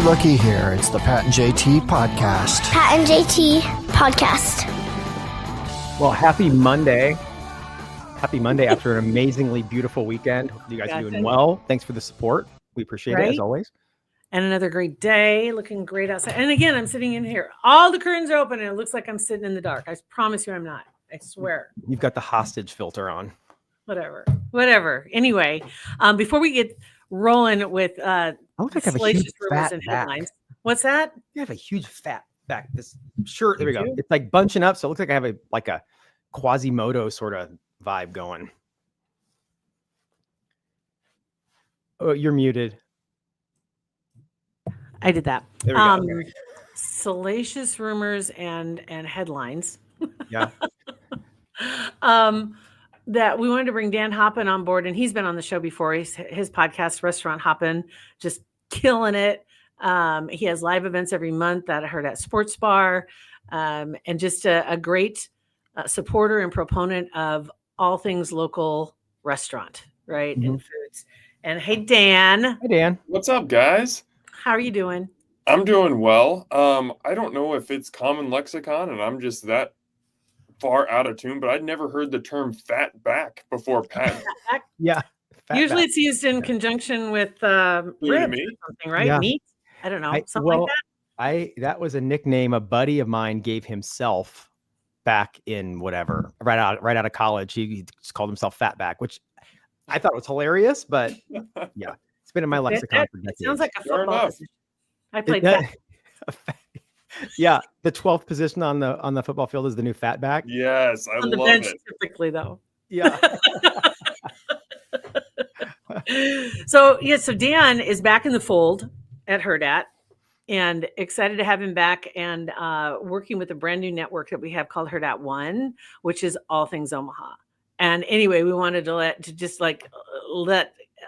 Lucky here. It's the Pat and JT podcast. Pat and JT podcast. Well, happy Monday. Happy Monday after an amazingly beautiful weekend. Hope you guys are doing well. Thanks for the support. We appreciate it as always. And another great day. Looking great outside. And again, I'm sitting in here. All the curtains are open and it looks like I'm sitting in the dark. I promise you I'm not. I swear. You've got the hostage filter on. Whatever. Anyway, before we get rolling with I look like I have a huge fat and headlines. What's that? You have a huge fat back. This shirt, there we go. It's like bunching up, so it looks like I have a Quasimodo sort of vibe going. Oh, you're muted. I did that. There we go. Salacious rumors and headlines. Yeah. That we wanted to bring Dan Hoppen on board, and he's been on the show before. His podcast, Restaurant Hoppen, just killing it. He has live events every month at Hurrdat Sports Bar, and just a great supporter and proponent of all things local restaurant, right, and foods. And hey, Dan. Hey, Dan. What's up, guys? How are you doing? I'm doing well. I don't know if it's common lexicon, and I'm just that far out of tune, but I'd never heard the term fat back before, Pat. Yeah. Usually it's used in conjunction with ribs or something, right? Yeah. Meat? I don't know. Something like that. That was a nickname a buddy of mine gave himself back in whatever, right out of college. He just called himself Fatback, which I thought was hilarious, but yeah, it's been in my lexicon for decades. It sounds like a football position. I played that. Yeah, the 12th position on the football field is the new Fatback. Yes, I on the love bench it. typically, though. Yeah. So Dan is back in the fold at Hurrdat, and excited to have him back and working with a brand new network that we have called Hurrdat One, which is all things Omaha. And anyway, we wanted to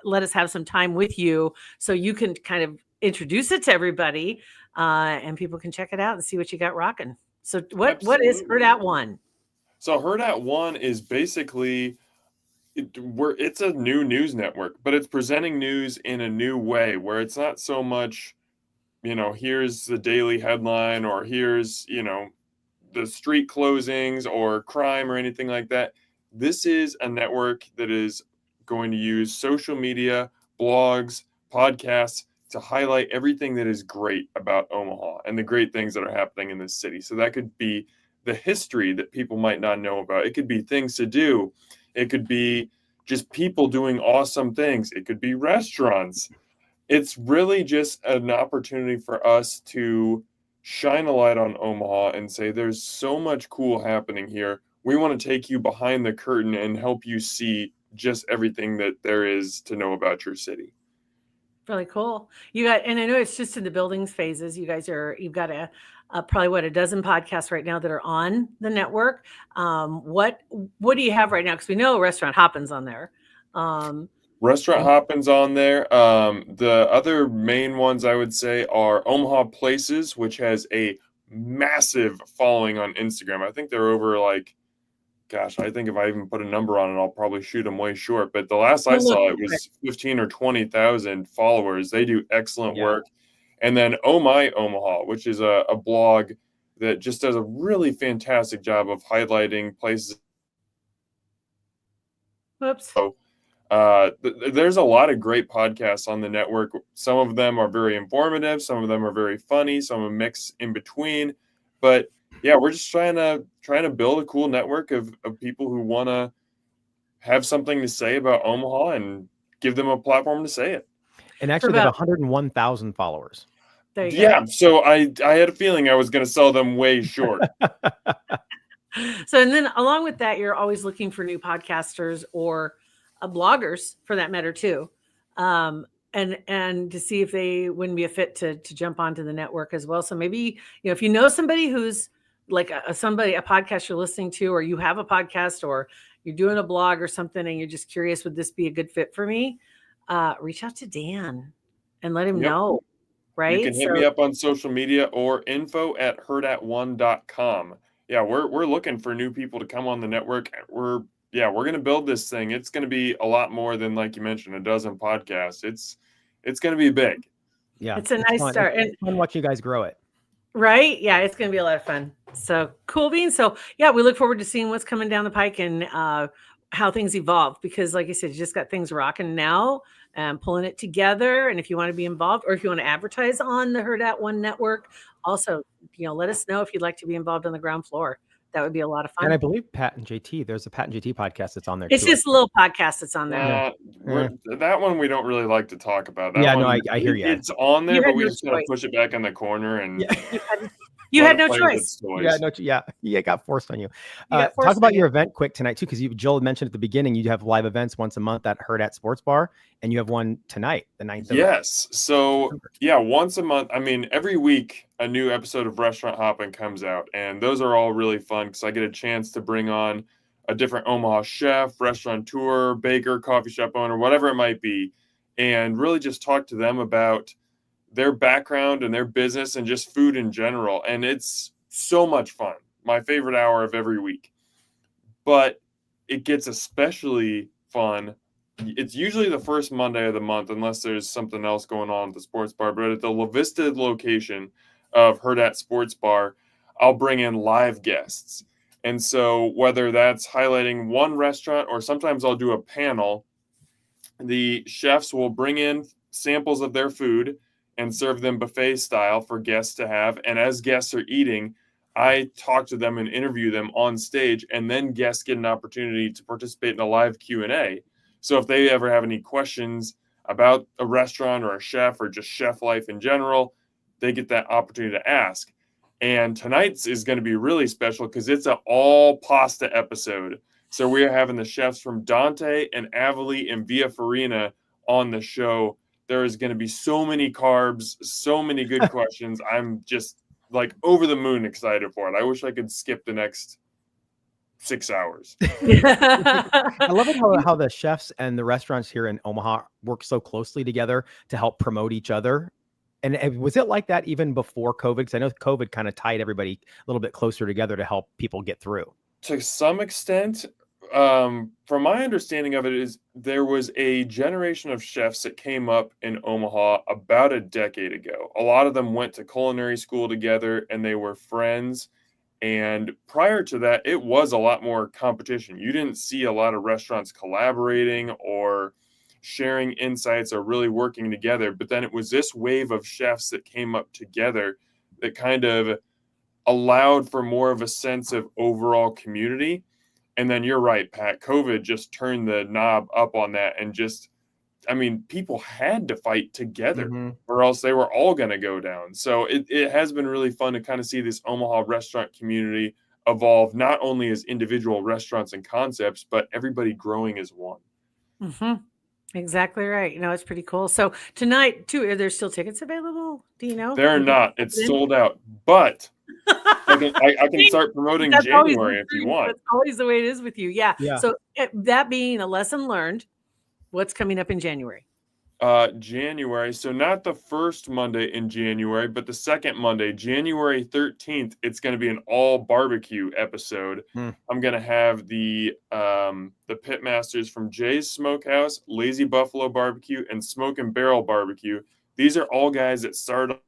let us have some time with you so you can kind of introduce it to everybody, and people can check it out and see what you got rocking. So what is Hurrdat One? So Hurrdat One is basically it's a new news network, but it's presenting news in a new way where it's not so much, here's the daily headline or here's, the street closings or crime or anything like that. This is a network that is going to use social media, blogs, podcasts to highlight everything that is great about Omaha and the great things that are happening in this city. So that could be the history that people might not know about. It could be things to do. It could be just people doing awesome things. It could be restaurants. It's really just an opportunity for us to shine a light on Omaha and say, there's so much cool happening here. We want to take you behind the curtain and help you see just everything that there is to know about your city. Really cool. And I know it's just in the buildings phases. You've got probably a dozen podcasts right now that are on the network. What do you have right now? Because we know Restaurant Hoppen's on there. Restaurant Hoppen's on there. The other main ones I would say are Omaha Places, which has a massive following on Instagram. I think they're over I think if I even put a number on it, I'll probably shoot them way short. But the last I saw, it was 15 or 20,000 followers. They do excellent work. And then Oh My Omaha, which is a blog that just does a really fantastic job of highlighting places. Whoops. So there's a lot of great podcasts on the network. Some of them are very informative, some of them are very funny, some of them mix in between. But yeah, we're just trying to build a cool network of people who want to have something to say about Omaha and give them a platform to say it. And actually, they have 101,000 followers. There you Yeah, go. so I had a feeling I was going to sell them way short. So, and then along with that, you're always looking for new podcasters or bloggers, for that matter, too, and to see if they wouldn't be a fit to jump onto the network as well. So maybe, if you know somebody who's like a podcast you're listening to, or you have a podcast, or you're doing a blog or something, and you're just curious, would this be a good fit for me? Reach out to Dan and let him know. Right. You can hit me up on social media or info@hurrdat1.com. Yeah, we're looking for new people to come on the network. We're going to build this thing. It's going to be a lot more than, like you mentioned, a dozen podcasts. It's going to be big. Yeah, it's a nice start. It's fun watching you guys grow it. Right. Yeah, it's going to be a lot of fun. So cool beans. So yeah, we look forward to seeing what's coming down the pike and how things evolve, because like I said, you just got things rocking now and pulling it together. And if you want to be involved, or if you want to advertise on the Hurrdat One Network, also, let us know if you'd like to be involved on the ground floor. That would be a lot of fun. And I believe Pat and JT, there's a Pat and JT podcast that's on there. It's just a little podcast that's on there. That one we don't really like to talk about. That one, no, I hear you. It's on there, but we just gotta push it back in the corner and. You had no choice. Yeah, it got forced on you. Talk about your event quick tonight too, because Joel mentioned at the beginning you have live events once a month at Hurrdat Sports Bar, and you have one tonight, the 9th. Yes. So once a month. I mean, every week a new episode of Restaurant Hoppen comes out, and those are all really fun because I get a chance to bring on a different Omaha chef, restaurateur, baker, coffee shop owner, whatever it might be, and really just talk to them about their background and their business and just food in general. And it's so much fun. My favorite hour of every week. But it gets especially fun. It's usually the first Monday of the month, unless there's something else going on at the sports bar. But at the La Vista location of Hurrdat Sports Bar, I'll bring in live guests. And so whether that's highlighting one restaurant, or sometimes I'll do a panel, the chefs will bring in samples of their food and serve them buffet style for guests to have. And as guests are eating, I talk to them and interview them on stage, and then guests get an opportunity to participate in a live Q&A. So if they ever have any questions about a restaurant or a chef or just chef life in general, they get that opportunity to ask. And tonight's is going to be really special because it's an all pasta episode. So we are having the chefs from Dante and Avali and Via Farina on the show. There is going to be so many carbs, so many good questions. I'm just like over the moon excited for it. I wish I could skip the next 6 hours. I love it how the chefs and the restaurants here in Omaha work so closely together to help promote each other. And was it like that even before COVID? Because I know COVID kind of tied everybody a little bit closer together to help people get through. To some extent. From my understanding of it, is there was a generation of chefs that came up in Omaha about a decade ago. A lot of them went to culinary school together and they were friends. And prior to that, it was a lot more competition. You didn't see a lot of restaurants collaborating or sharing insights or really working together. But then it was this wave of chefs that came up together that kind of allowed for more of a sense of overall community. And then you're right, Pat, COVID just turned the knob up on that. And just, I mean, people had to fight together or else they were all going to go down. So it has been really fun to kind of see this Omaha restaurant community evolve, not only as individual restaurants and concepts, but everybody growing as one. Exactly right. It's pretty cool. So tonight, too, are there still tickets available? Do you know? They're not. It's sold out. But I can start promoting January if you want. That's always the way it is with you. Yeah. So that being a lesson learned, what's coming up in January? January. So not the first Monday in January, but the second Monday, January 13th. It's going to be an all barbecue episode. I'm going to have the pitmasters from Jay's Smokehouse, Lazy Buffalo Barbecue, and Smoke and Barrel Barbecue These are all guys that started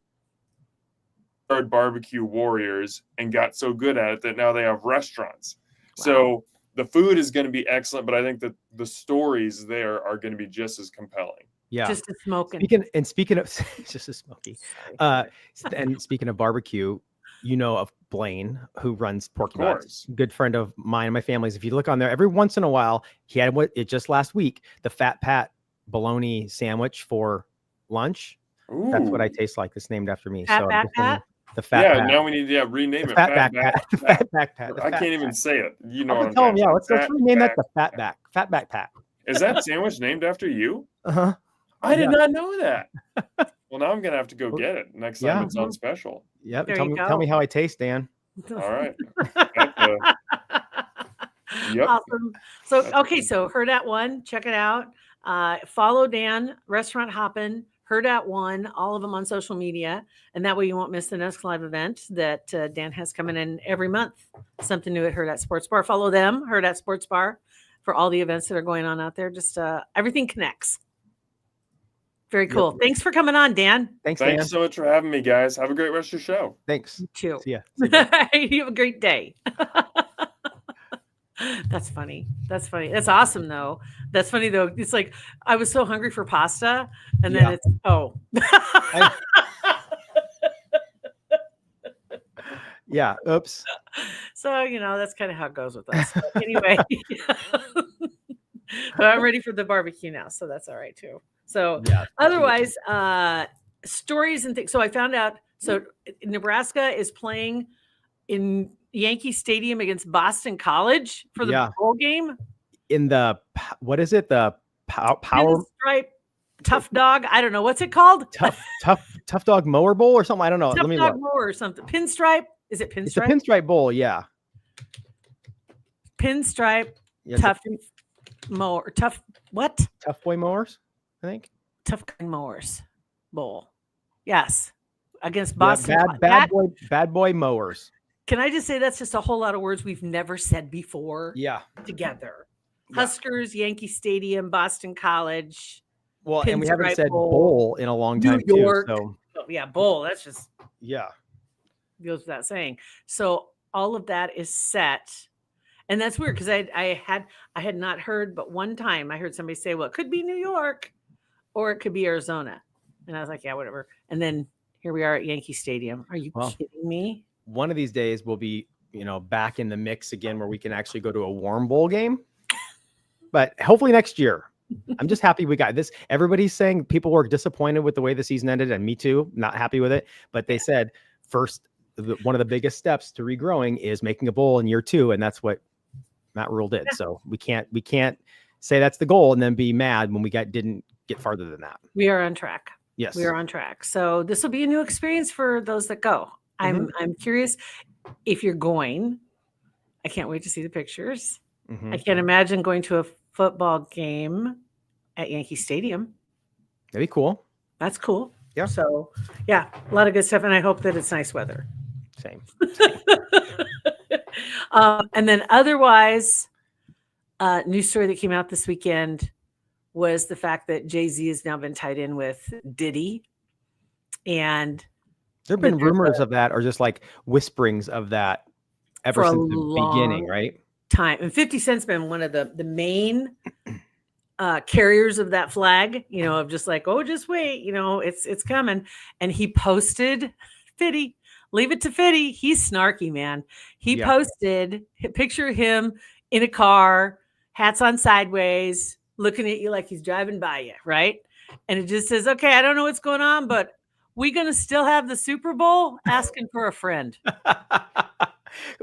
barbecue warriors and got so good at it that now they have restaurants. Wow. So the food is going to be excellent, but I think that the stories there are going to be just as compelling. Yeah, just as smoking. Speaking of just as smoky, and speaking of barbecue, you know of Blaine, who runs Porky Butts, good friend of mine and my family's. If you look on there, every once in a while, he had just last week, the Fat Pat bologna sandwich for lunch. Ooh. That's what I taste like. It's named after me. Fat Pat. The Fat Pat. Now we need to rename it. Fat Back Pat. The Fat Back Pat. I can't even say it. You know what I'm telling you. Let's rename that the Fat Back Pat. Is that sandwich named after you? Uh-huh. I did not know that. Well, now I'm gonna have to go get it next time it's on special. Yep. Tell me how I taste, Dan. All right. Yep. Awesome. So Hurrdat 1, check it out. Follow Dan, Restaurant Hoppen, Hurrdat 1, all of them on social media, and that way you won't miss the next live event that Dan has coming in every month. Something new at Hurrdat Sports Bar. Follow them, Hurrdat Sports Bar, for all the events that are going on out there. Just everything connects. Very cool. Yep. Thanks for coming on, Dan. Thanks so much for having me, guys. Have a great rest of your show. Thanks. You too. See ya. You have a great day. That's funny. That's awesome, though. That's funny, though. It's like I was so hungry for pasta, and then it's yeah. Oops. So that's kind of how it goes with us. But anyway, but I'm ready for the barbecue now, so that's all right too. So otherwise, stories and things. So I found out. So Nebraska is playing in Yankee Stadium against Boston College for the bowl game. In the what is it? The power pinstripe tough dog. I don't know what's it called. Tough dog mower bowl or something. I don't know. Let me look. Mower or something. Pinstripe. Is it pinstripe? It's a pinstripe bowl. Yeah. Pinstripe tough mower. Tough what? Tough boy mowers. I think. Tough guy mowers bowl. Yes. Against Boston. Bad boy mowers. Can I just say that's just a whole lot of words we've never said before? Yeah. Together. Huskers, Yankee Stadium, Boston College. Well, and we haven't said bowl in a long time New York. Too. So Bowl. That's just goes without saying. So all of that is set. And that's weird because I had not heard, but one time I heard somebody say, well, it could be New York or it could be Arizona. And I was like, yeah, whatever. And then here we are at Yankee Stadium. Are you kidding me? One of these days we'll be, back in the mix again where we can actually go to a warm bowl game. But hopefully next year. I'm just happy we got this. Everybody's saying people were disappointed with the way the season ended, and me too, not happy with it. But they said one of the biggest steps to regrowing is making a bowl in year 2, and that's what Matt Rule did. So we can't say that's the goal and then be mad when we didn't get farther than that. We are on track. Yes, we are on track. So this will be a new experience for those that go. I'm curious if you're going. I can't wait to see the pictures. I can't imagine going to a football game at Yankee Stadium. That'd be cool. That's cool. Yeah. So a lot of good stuff, and I hope that it's nice weather. Same. And then otherwise, news story that came out this weekend was the fact that Jay-Z has now been tied in with Diddy, and there have been rumors of that, or just like whisperings of that ever since the beginning, right? Time. And 50 Cent's been one of the main carriers of that flag, of just like, oh, just wait, it's coming. And he posted, Fitty, leave it to Fitty. He's snarky, man. He posted a picture of him in a car, hats on sideways, looking at you like he's driving by you, right? And it just says, okay, I don't know what's going on, but we're going to still have the Super Bowl, asking for a friend.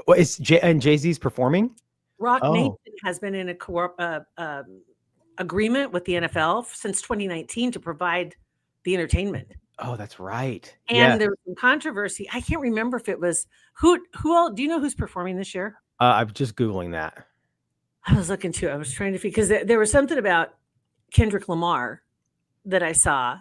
Well, Jay-Z's performing? Rock Nation has been in a agreement with the NFL since 2019 to provide the entertainment. Oh, that's right. And there was some controversy. I can't remember if it was who all. Do you know who's performing this year? I'm just Googling that. I was looking too. I was trying to because there was something about Kendrick Lamar that I saw.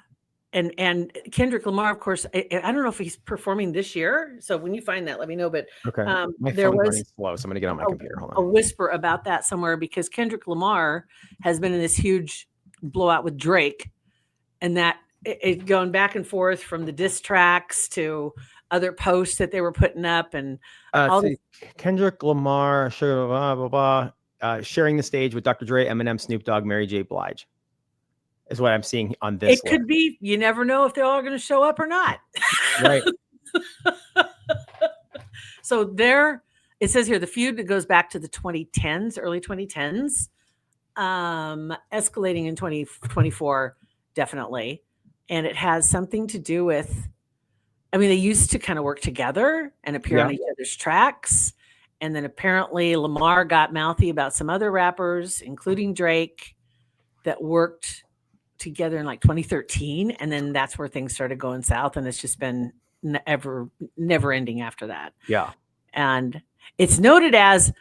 And Kendrick Lamar, of course, I don't know if he's performing this year. So when you find that, let me know. But okay. There was slow, so I'm going to get on my computer. Hold on. A whisper about that somewhere because Kendrick Lamar has been in this huge blowout with Drake, and that it going back and forth from the diss tracks to other posts that they were putting up, and all see, Kendrick Lamar, sugar, blah, blah, blah, sharing the stage with Dr. Dre, Eminem, Snoop Dogg, Mary J. Blige is what I'm seeing on this. It could be. You never know if they're all going to show up or not. Right. So there, it says here, the feud that goes back to the 2010s, early 2010s, escalating in 2024, definitely. And it has something to do with, I mean, they used to kind of work together and appear on each other's tracks. And then apparently Lamar got mouthy about some other rappers, including Drake, that worked together in like 2013. And then that's where things started going south. And it's just been never ending after that. Yeah. And it's noted as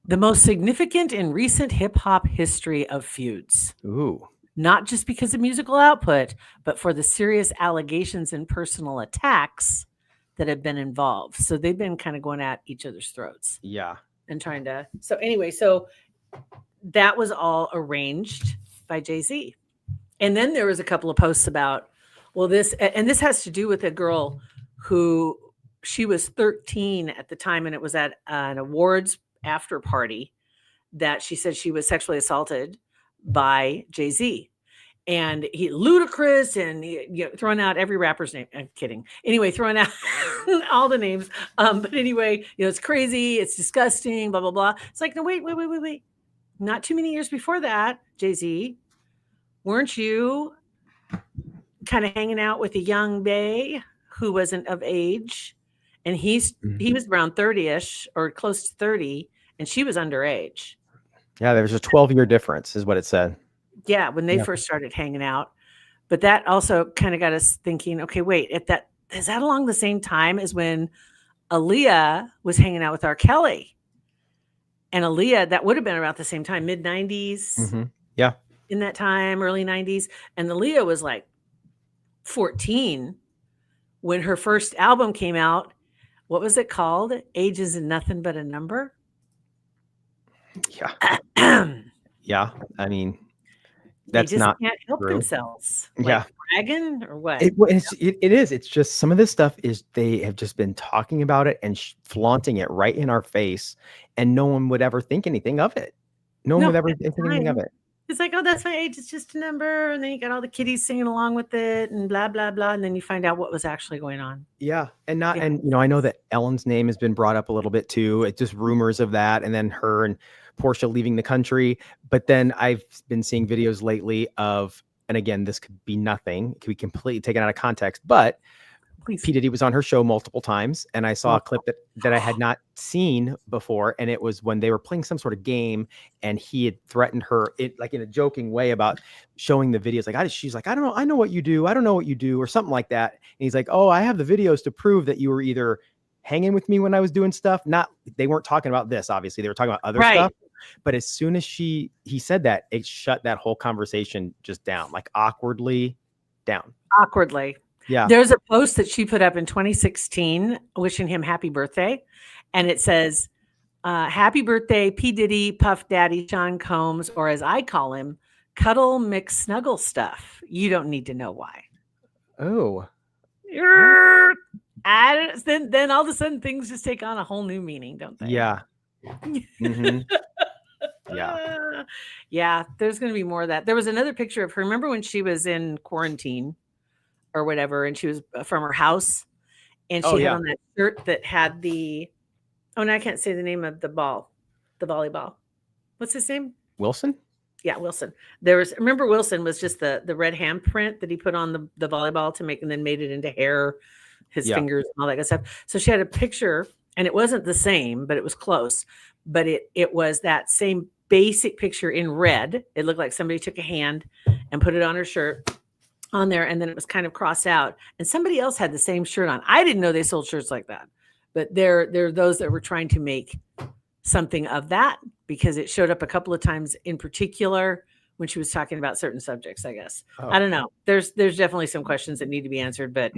the most significant in recent hip hop history of feuds. Ooh. Not just because of musical output, but for the serious allegations and personal attacks that have been involved. So they've been kind of going at each other's throats. Yeah. And trying to. So anyway, so that was all arranged by Jay-Z. And then there was a couple of posts about, well, this has to do with a girl who, she was 13 at the time, and it was at an awards after party that she said she was sexually assaulted by Jay-Z. And he ludicrous and throwing out every rapper's name. I'm kidding. Anyway, throwing out all the names. But anyway, it's crazy. It's disgusting, blah, blah, blah. It's like, no, wait. Not too many years before that, Jay-Z, weren't you kind of hanging out with a young bae who wasn't of age? And he was around 30-ish or close to 30, and she was underage. Yeah, there was a 12-year difference is what it said. Yeah, when they first started hanging out. But that also kind of got us thinking, okay, wait, is that along the same time as when Aaliyah was hanging out with R. Kelly? And Aaliyah, that would have been around the same time, mid-90s. Mm-hmm. Yeah. In that time, early 90s. And Aaliyah was like 14 when her first album came out. What was it called? Age is nothing but a number. Yeah. Yeah. I mean, that's they just not can't help true. Themselves. Like yeah. bragging or what? It is. It's just some of this stuff is they have just been talking about it and flaunting it right in our face, and no one would ever think anything of it. No one would ever think anything of it. It's like, oh, that's my age. It's just a number. And then you got all the kiddies singing along with it and blah, blah, blah. And then you find out what was actually going on. Yeah. And I know that Ellen's name has been brought up a little bit too. It's just rumors of that. And then her and Portia leaving the country. But then I've been seeing videos lately of, and again, this could be nothing. It could be completely taken out of context, but P. Diddy was on her show multiple times, and I saw a clip that I had not seen before, and it was when they were playing some sort of game, and he had threatened her, like in a joking way, about showing the videos. Like she's like, I don't know, I know what you do, I don't know what you do, or something like that. And he's like, oh, I have the videos to prove that you were either hanging with me when I was doing stuff. They weren't talking about this, obviously, they were talking about other stuff. But as soon as he said that, it shut that whole conversation just down, like awkwardly down. Awkwardly. Yeah. There's a post that she put up in 2016 wishing him happy birthday. And it says, happy birthday, P. Diddy, Puff Daddy, Sean Combs, or as I call him, Cuddle McSnuggle Stuff. You don't need to know why. Oh. Then all of a sudden things just take on a whole new meaning, don't they? Yeah. Mm-hmm. Yeah. Yeah. There's going to be more of that. There was another picture of her. Remember when she was in quarantine or whatever, and she was from her house, and she had on that shirt that had and I can't say the name of the volleyball. What's his name? Wilson? Yeah, Wilson. Remember Wilson was just the red handprint that he put on the volleyball to make, and then made it into hair, his fingers and all that good stuff. So she had a picture, and it wasn't the same, but it was close. But it was that same basic picture in red. It looked like somebody took a hand and put it on her shirt on there, and then it was kind of crossed out, and somebody else had the same shirt on. I didn't know they sold shirts like that, but there are those that were trying to make something of that, because it showed up a couple of times in particular when she was talking about certain subjects, I guess. I don't know. There's definitely some questions that need to be answered, but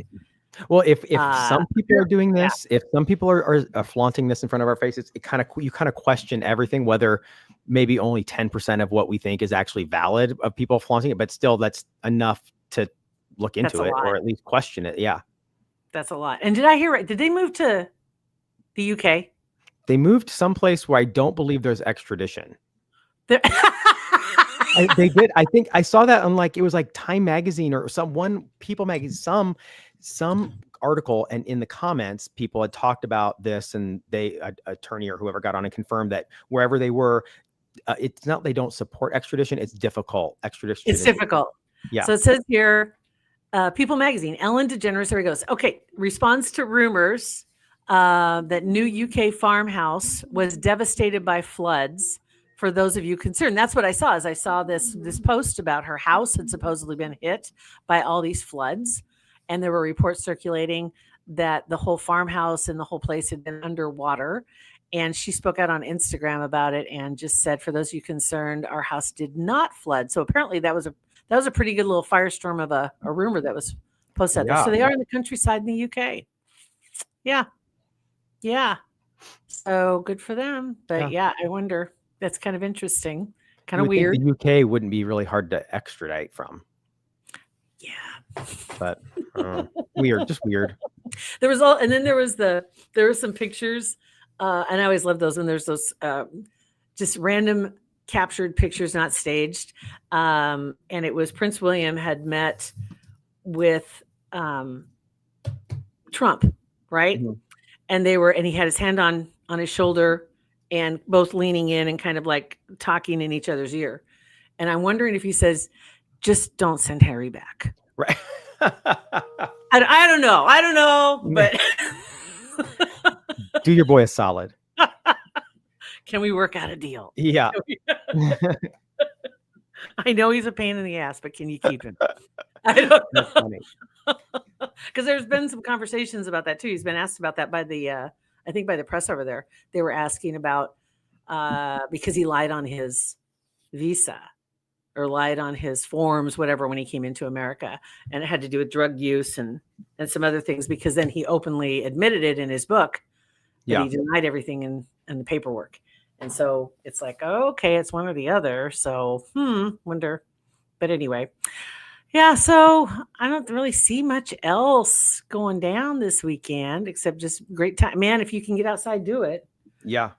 well, if some people are doing this, if some people are flaunting this in front of our faces, you kind of question everything, whether maybe only 10% of what we think is actually valid of people flaunting it, but still that's enough to look into it or at least question it. Yeah. That's a lot. And did I hear right? Did they move to the UK? They moved someplace where I don't believe there's extradition. They did. I think I saw that on it was like Time Magazine or People Magazine, some article, and in the comments, people had talked about this, and attorney or whoever got on and confirmed that wherever they were, it's not they don't support extradition. It's difficult. Extradition. It's difficult. Yeah. So it says here, People Magazine, Ellen DeGeneres, there he goes. Okay, responds to rumors that new UK farmhouse was devastated by floods. For those of you concerned, that's what I saw. I saw this post about her house had supposedly been hit by all these floods, and there were reports circulating that the whole farmhouse and the whole place had been underwater. And she spoke out on Instagram about it and just said, "For those of you concerned, our house did not flood." So apparently that was a pretty good little firestorm of a rumor that was posted out there. So they are in the countryside in the UK. Yeah. So good for them. But yeah, I wonder. That's kind of interesting. Kind of weird. The UK wouldn't be really hard to extradite from. Yeah. But weird, just weird. There was some pictures, and I always love those when there's those just random captured pictures, not staged. And it was Prince William had met with Trump, right? Mm-hmm. And he had his hand on his shoulder, and both leaning in and kind of like talking in each other's ear. And I'm wondering if he says, "Just don't send Harry back." Right. I don't know, but do your boy a solid. Can we work out a deal? Yeah. I know he's a pain in the ass, but can you keep him? I don't know. That's funny. Because there's been some conversations about that too. He's been asked about that by I think by the press over there. They were asking about because he lied on his visa or lied on his forms, whatever, when he came into America, and it had to do with drug use and some other things. Because then he openly admitted it in his book that he denied everything in the paperwork, and so it's like, oh, okay, it's one or the other. So wonder, but anyway. Yeah, so I don't really see much else going down this weekend except just great time. Man, if you can get outside, do it. Yeah.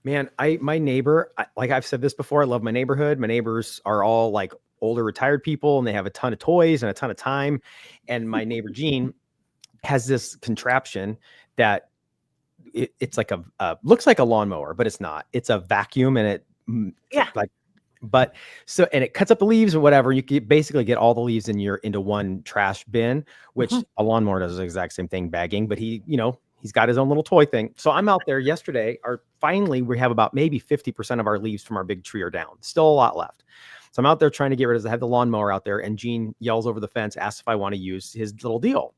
Man, my neighbor, like I've said this before, I love my neighborhood. My neighbors are all like older retired people, and they have a ton of toys and a ton of time. And my neighbor Jean has this contraption that it's like looks like a lawnmower, but it's not. It's a vacuum, and and it cuts up the leaves or whatever. You can basically get all the leaves into one trash bin, which a lawnmower does the exact same thing, bagging, but he's got his own little toy thing. So I'm out there yesterday, finally we have about maybe 50% of our leaves from our big tree are down. Still a lot left. So I'm out there trying to get rid of it. I have the lawnmower out there, and Gene yells over the fence, asks if I want to use his little deal.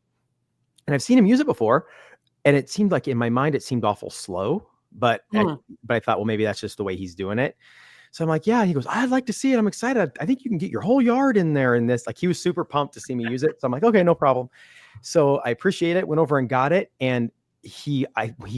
And I've seen him use it before. And it seemed like in my mind, it seemed awful slow, but I thought, well, maybe that's just the way he's doing it. So I'm like, yeah. And he goes, "I'd like to see it. I'm excited. I think you can get your whole yard in there in this." Like, he was super pumped to see me use it. So I'm like, okay, no problem. So I appreciate it. Went over and got it. And he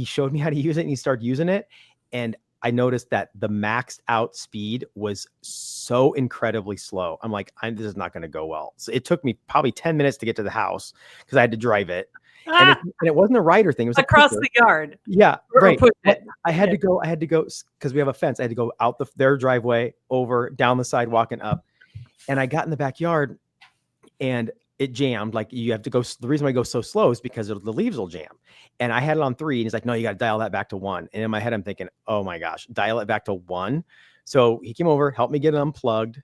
showed me how to use it, and he started using it. And I noticed that the maxed out speed was so incredibly slow. I'm like, this is not going to go well. So it took me probably 10 minutes to get to the house because I had to drive it. And it wasn't a rider thing. It was across the yard. Yeah, right. I had to go because we have a fence. I had to go out their driveway, over, down the sidewalk, and up. And I got in the backyard, and it jammed. Like, you have to go. The reason why I go so slow is because the leaves will jam. And I had it on 3, and he's like, "No, you got to dial that back to 1." And in my head, I'm thinking, oh my gosh, dial it back to 1. So he came over, helped me get it unplugged,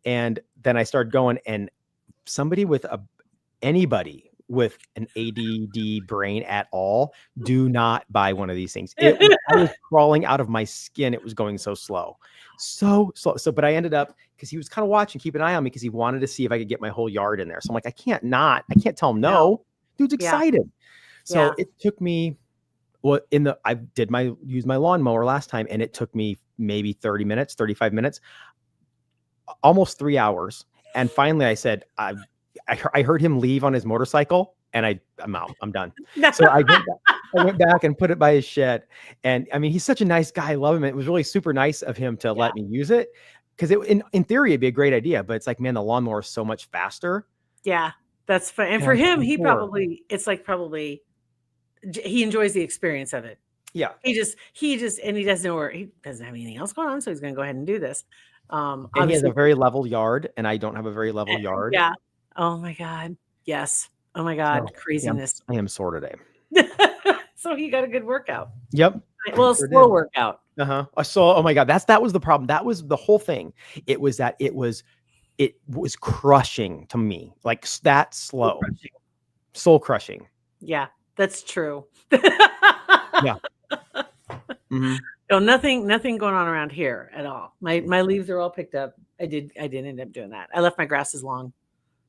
and then I started going. And anybody with an ADD brain at all, do not buy one of these things. I was crawling out of my skin. It was going so slow. So slow. But I ended up, because he was kind of watching, keep an eye on me, because he wanted to see if I could get my whole yard in there. So I'm like, I can't tell him no. Dude's excited. So it took me, I used my lawnmower last time, and it took me maybe 30 minutes, 35 minutes, almost 3 hours. And finally I said, I heard him leave on his motorcycle, and I'm out. I'm done. So I went back and put it by his shed. And I mean, he's such a nice guy. I love him. It was really super nice of him to let me use it, because in theory, it'd be a great idea. But it's like, man, the lawnmower is so much faster. Yeah. That's fun. And for him, he probably he enjoys the experience of it. Yeah. He doesn't know he doesn't have anything else going on. So he's going to go ahead and do this. And he has a very level yard, and I don't have a very level yard. Yeah. Oh my God. Yes. Oh my God. So, craziness. I am sore today. So he got a good workout. Yep. Well, slow workout. So, oh my God, that was the problem. That was the whole thing. It was crushing to me, like that slow, soul crushing. Yeah, that's true. Yeah. Mm-hmm. No, nothing going on around here at all. My leaves are all picked up. I did end up doing that. I left my grasses long,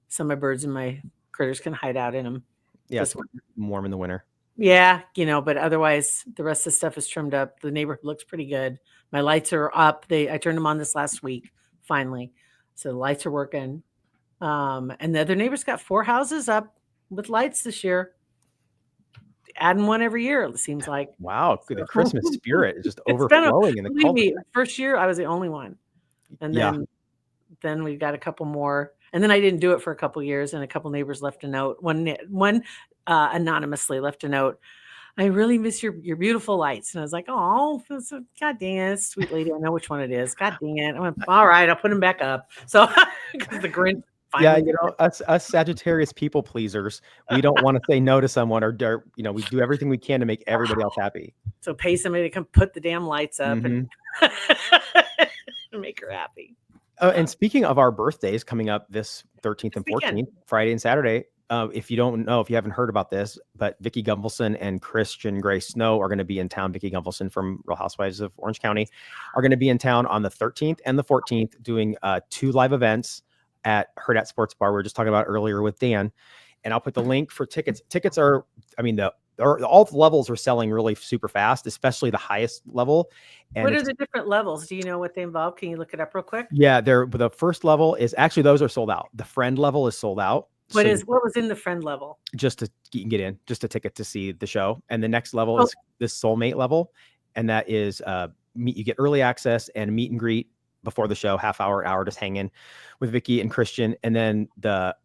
so my birds and my critters can hide out in them. Yeah, it's warm in the winter. Yeah, but otherwise the rest of the stuff is trimmed up. The neighborhood looks pretty good. My lights are up. I turned them on this last week, finally. So the lights are working. And the other neighbors got 4 houses up with lights this year. Adding one every year, it seems like. Wow, the Christmas spirit is just overflowing in the culture. First year, I was the only one. And then we got a couple more. And then I didn't do it for a couple years, and a couple neighbors left a note. One anonymously left a note. I really miss your beautiful lights. And I was like, oh, God dang it, sweet lady. I know which one it is. God dang it. I went, all right, I'll put them back up. So the Grinch. Yeah, us Sagittarius people pleasers, we don't want to say no to someone, or we do everything we can to make everybody else happy. So pay somebody to come put the damn lights up and make her happy. And speaking of our birthdays coming up this 13th and 14th, Friday and Saturday, if you don't know, if you haven't heard about this, but Vicki Gunvalson and Christian Gray Snow are going to be in town. Vicki Gunvalson from Real Housewives of Orange County are going to be in town on the 13th and the 14th doing 2 live events at Hurrdat Sports Bar. We were just talking about earlier with Dan, and I'll put the link for tickets. Tickets are, all the levels are selling really super fast, especially the highest level. And what are the different levels? Do you know what they involve? Can you look it up real quick? Yeah, the first level is actually, those are sold out. The friend level is sold out. What was in the friend level? You can get in, just a ticket to see the show. And the next level is this soulmate level. And that is you get early access and meet and greet before the show, half hour, just hanging with Vicki and Christian. And then the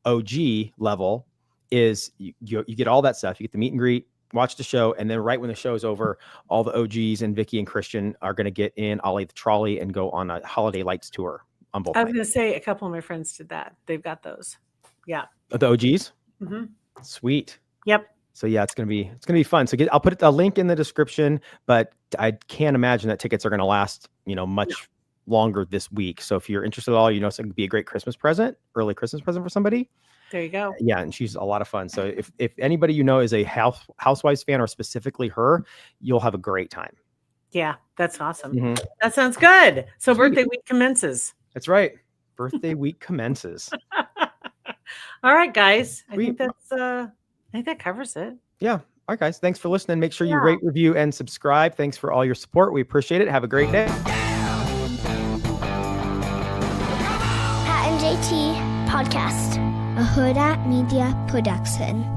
OG level is you get all that stuff. You get the meet and greet, watch the show, and then right when the show's over, all the OGs and Vicki and Christian are going to get in Ollie the trolley and go on a holiday lights tour on both. I was going to say a couple of my friends did that. They've got those. Yeah. The OGs? Mm-hmm. Sweet. Yep. So yeah, it's gonna be fun. So I'll put a link in the description, but I can't imagine that tickets are going to last much longer this week. So if you're interested at all, it's going to be a great Christmas present, early Christmas present for somebody. There you go. Yeah, and she's a lot of fun. So if anybody is a Housewives fan, or specifically her, you'll have a great time. Yeah, that's awesome. Mm-hmm. That sounds good. So birthday week commences. That's right. Birthday week commences. All right, guys. I think that covers it. Yeah. All right, guys. Thanks for listening. Make sure you rate, review, and subscribe. Thanks for all your support. We appreciate it. Have a great day. Pat and JT Podcast, a Hurrdat Media Production.